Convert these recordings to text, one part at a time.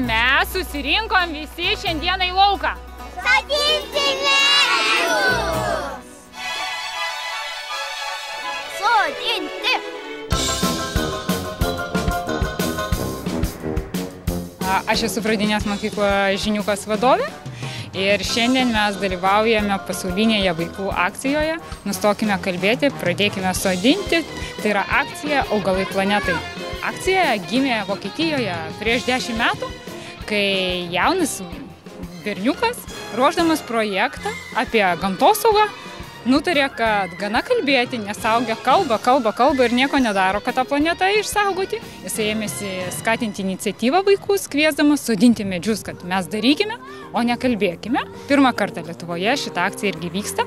mes susirinkom visi šiandieną į lauką? Sodinti medžius! Sodinti! Aš esu pradinės mokyklos Žiniukas vadovė ir šiandien mes dalyvaujame pasaulinėje vaikų akcijoje Nustokime kalbėti, pradėkime sodinti. Tai yra akcija Augalai planetai. Akcija gimė Vokietijoje prieš 10 metų, kai jaunas berniukas, ruošdamas projektą apie gamtosaugą, nutarė, kad gana kalbėti, nes suaugę kalba ir nieko nedaro, kad tą planetą išsaugoti. Jis ėmėsi skatinti iniciatyvą vaikus, kviesdamas sodinti medžius, kad mes darykime, o ne kalbėkime. Pirmą kartą Lietuvoje šitą akciją irgi vyksta.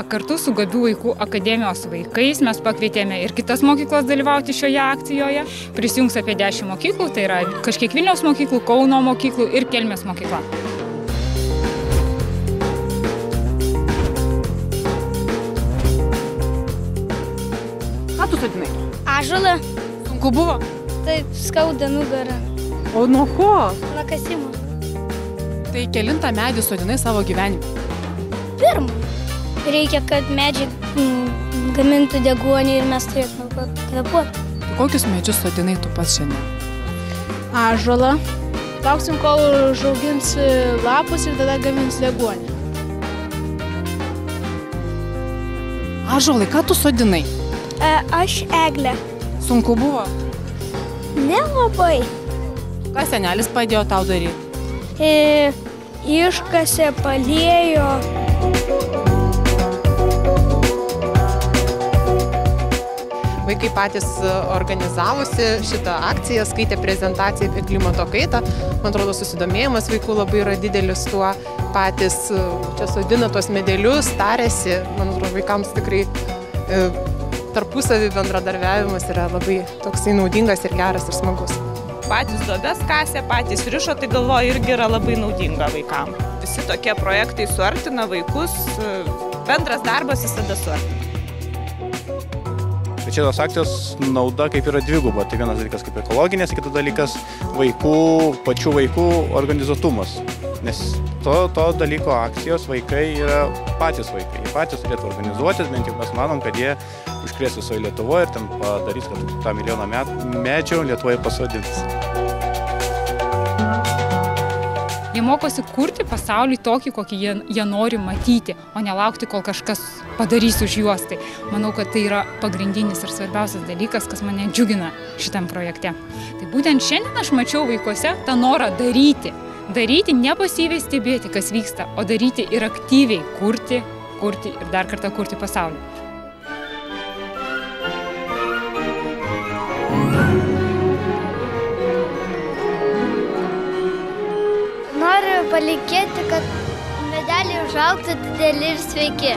Kartu su Gabių vaikų akademijos vaikais mes pakvietėme ir kitas mokyklas dalyvauti šioje akcijoje. Prisijungs apie 10 mokyklų, tai yra kažkiek Vilniaus mokyklų, Kauno mokyklų ir Kelmės mokykla. Ką tu sodinai? Ąžuolą. Sunku buvo? Taip, skauda nugarą. O nuo ko? Nuo kasimo. Tai kelintą medį sodinai savo gyvenime? Pirmą. Reikia, kad medžiai gamintų deguonį ir mes turėtume kvėpuoti. Kokius medžius sodinai tu pats šiandien? Ąžuolą. Lauksim, kol užaugins lapus ir tada gamins deguonį. Ąžuolai, ką tu sodinai? Aš eglę. Sunku buvo? Nelabai. Ką senelis padėjo tau daryti? Iškasė, paliejo. Vaikai patys organizavosi šitą akciją, skaitė prezentaciją apie klimato kaitą. Man atrodo, susidomėjimas vaikų labai yra didelis tuo. Patys čia sodina tuos medelius, tarėsi. Man atrodo, vaikams tikrai tarpusavį bendradarbiavimas yra labai toksai naudingas ir geras ir smagus. Patys duobes kasė, patys rišo, tai galvoju irgi yra labai naudinga vaikam. Visi tokie projektai suartina vaikus, bendras darbas visada suartina. Tai čia tos akcijos nauda kaip yra dviguba. Tai vienas dalykas kaip ekologinės, kitas dalykas pačių vaikų organizuotumas. Nes to dalyko akcijos vaikai yra patys vaikai. Jie patys turėtų organizuotis, bent jau mes manom, kad jie užkrės visoje Lietuvoje ir ten padarys, kad tą milijoną medžių Lietuvoje pasodins. Jie mokosi kurti pasaulį tokį, kokį jie nori matyti, o nelaukti, kol kažkas padarys už juos. Tai manau, kad tai yra pagrindinis ir svarbiausias dalykas, kas mane džiugina šitam projekte. Tai būtent šiandien aš mačiau vaikuose tą norą daryti. Daryti, ne pasyviai stebėti, kas vyksta, o daryti ir aktyviai kurti ir dar kartą kurti pasaulį. Noriu palinkėti, kad medeliai užaugtų dideli ir sveiki.